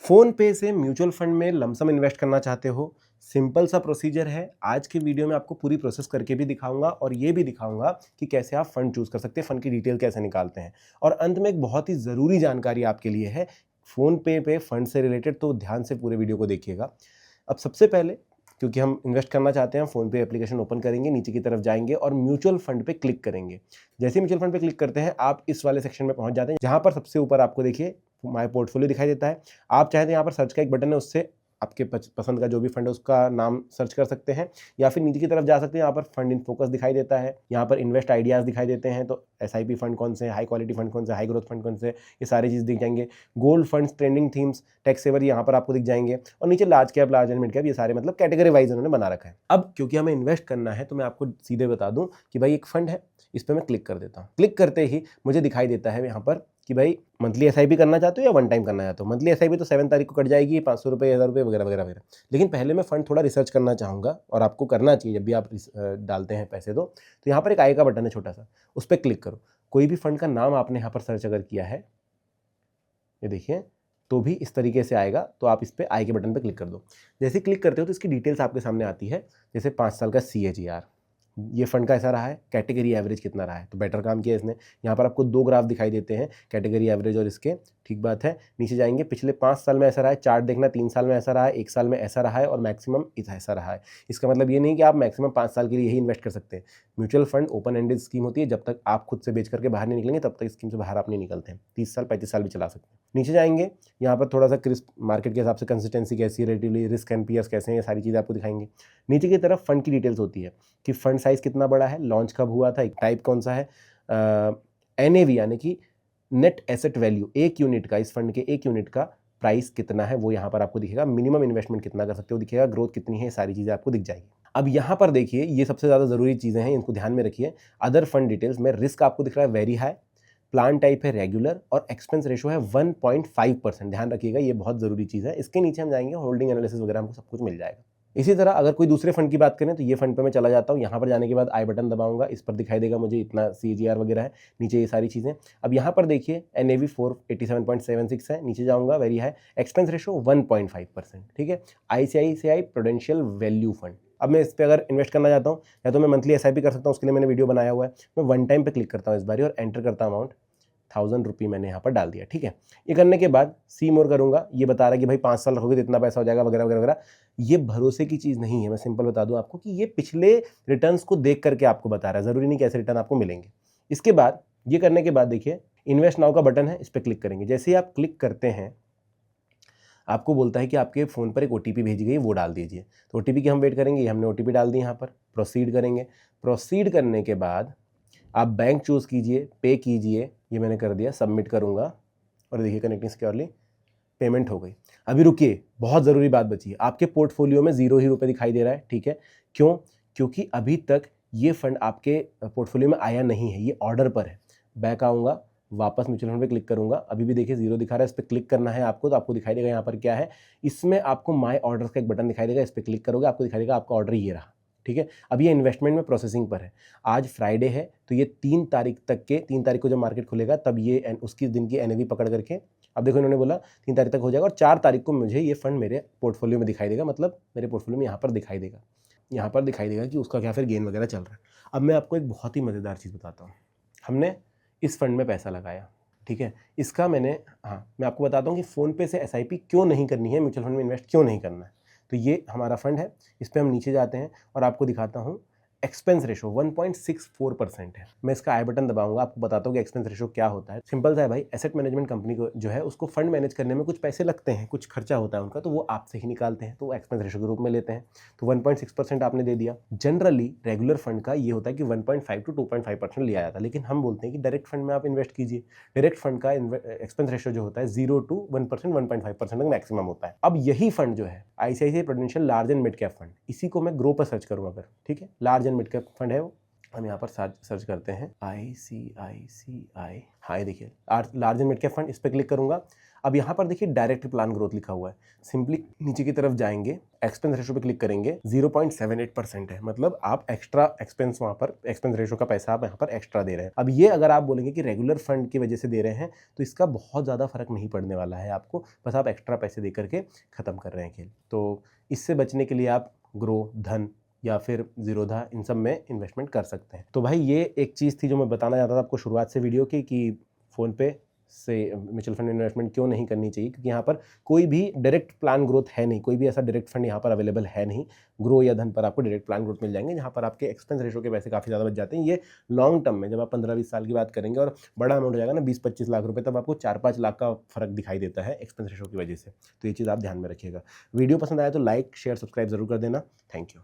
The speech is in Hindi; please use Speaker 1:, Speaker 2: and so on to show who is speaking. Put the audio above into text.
Speaker 1: फ़ोन पे से म्यूचुअल फंड में लमसम इन्वेस्ट करना चाहते हो? सिंपल सा प्रोसीजर है। आज की वीडियो में आपको पूरी प्रोसेस करके भी दिखाऊँगा और ये भी दिखाऊँगा कि कैसे आप फंड चूज़ कर सकते हैं, फंड की डिटेल कैसे निकालते हैं। और अंत में एक बहुत ही ज़रूरी जानकारी आपके लिए है, फ़ोन पे पे फंड से रिलेटेड, तो ध्यान से पूरे वीडियो को देखिएगा। अब सबसे पहले, क्योंकि हम इन्वेस्ट करना चाहते हैं, फ़ोन पे एप्लीकेशन ओपन करेंगे, नीचे की तरफ जाएँगे और म्यूचुअल फंड पे क्लिक करेंगे। जैसे ही म्यूचुअल फंड पे क्लिक करते हैं, आप इस वाले सेक्शन में पहुँच जाते हैं, जहाँ पर सबसे ऊपर आपको देखिए माय पोर्टफोलियो दिखाई देता है। आप चाहें तो यहाँ पर सर्च का एक बटन है, उससे आपके पसंद का जो भी फंड है उसका नाम सर्च कर सकते हैं, या फिर नीचे की तरफ जा सकते हैं। यहाँ पर फंड इन फोकस दिखाई देता है, यहाँ पर इन्वेस्ट आइडियाज़ दिखाई देते हैं। तो एसआईपी फंड कौन से हैं, हाई क्वालिटी फंड कौन से, हाई ग्रोथ फंड कौन से, ये सारी चीज़ दिख जाएंगे। Gold funds, trending themes, tax saver यहाँ पर आपको दिख जाएंगे। और नीचे large cap, large and mid cap, ये सारे मतलब कैटेगरी वाइज उन्होंने बना रखा है। अब क्योंकि हमें इन्वेस्ट करना है तो मैं आपको सीधे बता दूं कि भाई एक फंड है, इस पर मैं क्लिक कर देता हूँ। क्लिक करते ही मुझे दिखाई देता है यहाँ पर कि भाई मंथली एसआईपी करना चाहते हो या वन टाइम करना चाहते हो। मंथली एसआईपी तो 7 तारीख को कट जाएगी, 500 रुपये, 1000 रुपये वगैरह वगैरह वगैरह। लेकिन पहले मैं फंड थोड़ा रिसर्च करना चाहूँगा, और आपको करना चाहिए जब भी आप डालते हैं पैसे। तो यहाँ पर एक आई का बटन है छोटा सा, उस पर क्लिक करो। कोई भी फंड का नाम आपने यहाँ पर सर्च अगर किया है, ये देखिए, तो भी इस तरीके से आएगा। तो आप इस पर आई के बटन पर क्लिक कर दो। जैसे क्लिक करते हो तो इसकी डिटेल्स आपके सामने आती है। जैसे 5 साल का CAGR, ये फंड का ऐसा रहा है, कैटेगरी एवरेज कितना रहा है, तो बेटर काम किया इसने। यहाँ पर आपको 2 ग्राफ दिखाई देते हैं, कैटेगरी एवरेज और इसके। ठीक बात है। नीचे जाएंगे, पिछले 5 साल में ऐसा रहा है, चार्ट देखना, 3 साल में ऐसा रहा है, 1 साल में ऐसा रहा है, और मैक्सिमम ऐसा रहा है। इसका मतलब ये नहीं कि आप मैक्सिमम 5 साल के लिए यही इन्वेस्ट कर सकते हैं। Mutual fund open ended scheme होती है, जब तक आप खुद से बेच करके बाहर नहीं निकलेंगे तब तक स्कीम से बाहर आप नहीं निकलते हैं। 30 साल 35 साल भी चला सकते हैं। नीचे जाएंगे, यहाँ पर थोड़ा सा क्रिस्प मार्केट के हिसाब से कंसिस्टेंसी कैसी है, रेटिवली रिस्क एनपीएस कैसे हैं, ये सारी चीज़ें आपको दिखाएंगे। नीचे की तरफ फंड की डिटेल्स होती है कि फंड साइज कितना बड़ा है, लॉन्च कब हुआ था, एक टाइप कौन सा है, NAV यानी कि नेट एसेट वैल्यू, एक यूनिट का, इस फंड के एक यूनिट का प्राइस कितना है वो यहाँ पर आपको दिखेगा। मिनिमम इन्वेस्टमेंट कितना कर सकते हो दिखेगा, ग्रोथ कितनी है, सारी चीज़ें आपको दिख जाएगी। अब यहाँ पर देखिए, ये सबसे ज़्यादा ज़रूरी चीज़ें हैं, इनको ध्यान में रखिए। अदर फंड डिटेल्स में रिस्क आपको दिख रहा है वेरी हाई, प्लान टाइप है रेगुलर, और एक्सपेंस रेशो है 1.5%। ध्यान रखिएगा, ये बहुत ज़रूरी चीज़ है। इसके नीचे हम जाएंगे, होल्डिंग एनालिसिस वगैरह हमको सब कुछ मिल जाएगा। इसी तरह अगर कोई दूसरे फंड की बात करें तो ये फंड पे मैं चला जाता हूँ। यहाँ पर जाने के बाद आई बटन दबाऊंगा, इस पर दिखाई देगा मुझे इतना CAGR वगैरह है, नीचे ये सारी चीज़ें। अब यहाँ पर देखिए NAV 487.76 है, नीचे जाऊँगा वेरी हाई, एक्सपेंस रेशो 1.5%। ठीक है। ICICI prudential value fund. अब मैं इस पर अगर इन्वेस्ट करना चाहता हूँ, या तो मैं मंथली SIP कर सकता हूँ, उसके लिए मैंने वीडियो बनाया हुआ है। मैं वन टाइम पे क्लिक करता हूँ इस बार और एंटर करता हूँ अमाउंट, 1000 रुपये मैंने यहाँ पर डाल दिया। ठीक है। ये करने के बाद सी मोर करूंगा, ये बता रहा है कि भाई 5 साल रखोगे तो इतना पैसा हो जाएगा वगैरह वगैरह वगैरह। ये भरोसे की चीज़ नहीं है, मैं सिंपल बता दूं आपको कि ये पिछले रिटर्न्स को देख करके आपको बता रहा है, ज़रूरी नहीं कि ऐसे रिटर्न आपको मिलेंगे। इसके बाद ये करने के बाद देखिए, इन्वेस्ट नाउ का बटन है, इस पर क्लिक करेंगे। जैसे ही आप क्लिक करते हैं, आपको बोलता है कि आपके फ़ोन पर एक OTP भेजी गई, वो डाल दीजिए। तो OTP की हम वेट करेंगे, ये हमने OTP डाल दी। यहाँ पर प्रोसीड करेंगे। प्रोसीड करने के बाद आप बैंक चूज़ कीजिए, पे कीजिए, ये मैंने कर दिया, सबमिट करूँगा, और देखिए कनेक्टिंग सिक्योरली पेमेंट हो गई। अभी रुकिए, बहुत ज़रूरी बात बची है, आपके पोर्टफोलियो में 0 ही रुपये दिखाई दे रहा है। ठीक है। क्यों? क्योंकि अभी तक ये फंड आपके पोर्टफोलियो में आया नहीं है, ये ऑर्डर पर है। बैक आऊँगा, वापस म्यूचुअल फंड पे क्लिक करूँगा, अभी भी देखिए 0 दिखा रहा है, इस पर क्लिक करना है आपको। तो आपको दिखाई देगा यहाँ पर क्या है, इसमें आपको माय ऑर्डर्स का एक बटन दिखाई देगा, इस पर क्लिक करोगे, आपको दिखाई देगा आपका ऑर्डर ये रहा। ठीक है। अब ये इन्वेस्टमेंट में प्रोसेसिंग पर है। आज फ्राइडे है, तो ये 3 तारीख तक के, 3 तारीख को जब मार्केट खुलेगा तब ये उसकी दिन की NAV पकड़ करके, अब देखो इन्होंने बोला 3 तारीख तक हो जाएगा, और 4 तारीख को मुझे ये फंड मेरे पोर्टफोलियो में दिखाई देगा, मतलब मेरे पोर्टफोलियो में यहाँ पर दिखाई देगा, यहाँ पर दिखाई देगा कि उसका क्या फिर गेन वगैरह चल रहा है। अब मैं आपको एक बहुत ही मज़ेदार चीज़ बताता हूँ। हमने इस फंड में पैसा लगाया, ठीक है, इसका मैंने, हाँ मैं आपको बताता हूँ कि फ़ोनपे से SIP क्यों नहीं करनी है, म्यूचुअल फंड में इन्वेस्ट क्यों नहीं करना है। तो ये हमारा फंड है, इस पर हम नीचे जाते हैं और आपको दिखाता हूँ। एक्सपेंस रेशो 1.64% है। मैं इसका आई बटन दबाऊंगा, आपको बताता हूँ कि एक्सपेंस रेशो क्या होता है। सिंपल सा है भाई, एसेट मैनेजमेंट कंपनी को जो है उसको फंड मैनेज करने में कुछ पैसे लगते हैं, कुछ खर्चा होता है उनका, तो वो आपसे ही निकालते हैं, तो वो एक्सपेंस रेशो के रूप में लेते हैं। तो 1.6% आपने दे दिया। जनरली रेगुलर फंड का ये होता है कि 1.5 to 2.5% लिया जाता है, लेकिन हम बोलते हैं कि डायरेक्ट फंड में आप इन्वेस्ट कीजिए। डायरेक्ट फंड का एक्सपेंस रेशो जो होता है 0 to 1%, 1.5% तक मैक्सिमम होता है। अब यही फंड जो है ICICI prudential large and mid cap fund, इसी को मैं ग्रो पर सर्च करूँ अगर, ठीक है, large and mid cap fund है वो। हम यहाँ पर सर्च करते हैं ICICI, हाँ ये देखिए large and mid cap fund, इस पर क्लिक करूंगा। अब यहाँ पर देखिए डायरेक्ट प्लान ग्रोथ लिखा हुआ है, सिंपली नीचे की तरफ जाएंगे, एक्सपेंस रेशो पे क्लिक करेंगे, 0.78% है, मतलब आप एक्स्ट्रा एक्सपेंस वहाँ पर एक्सपेंस रेशो का पैसा आप यहाँ पर एक्स्ट्रा दे रहे हैं। अब ये अगर आप बोलेंगे कि रेगुलर फंड की वजह से दे रहे हैं तो इसका बहुत ज़्यादा फर्क नहीं पड़ने वाला है आपको, बस आप एक्स्ट्रा पैसे दे करके ख़त्म कर रहे हैं खेल। तो इससे बचने के लिए आप ग्रो, धन या फिर जीरोधा इन सब में इन्वेस्टमेंट कर सकते हैं। तो भाई ये एक चीज़ थी जो मैं बताना चाहता था आपको शुरुआत से वीडियो की, कि फ़ोन पे से म्यूचुअल फंड इन्वेस्टमेंट क्यों नहीं करनी चाहिए, क्योंकि यहाँ पर कोई भी डायरेक्ट प्लान ग्रोथ है नहीं, कोई भी ऐसा डायरेक्ट फंड यहाँ पर अवेलेबल है नहीं। ग्रो या धन पर आपको डायरेक्ट प्लान ग्रोथ मिल जाएंगे, जहाँ पर आपके एक्सपेंस रेशो के पैसे काफ़ी ज़्यादा बच जाते हैं। ये लॉन्ग टर्म में जब आप 15-20 साल की बात करेंगे और बड़ा अमाउंट हो जाएगा ना 20-25 लाख रुपये, तब आपको 4-5 लाख का फर्क दिखाई देता है एक्सपेंस रेशो की वजह से। तो ये चीज़ आप ध्यान में रखिएगा। वीडियो पसंद आया तो लाइक शेयर सब्सक्राइब जरूर कर देना। Thank you.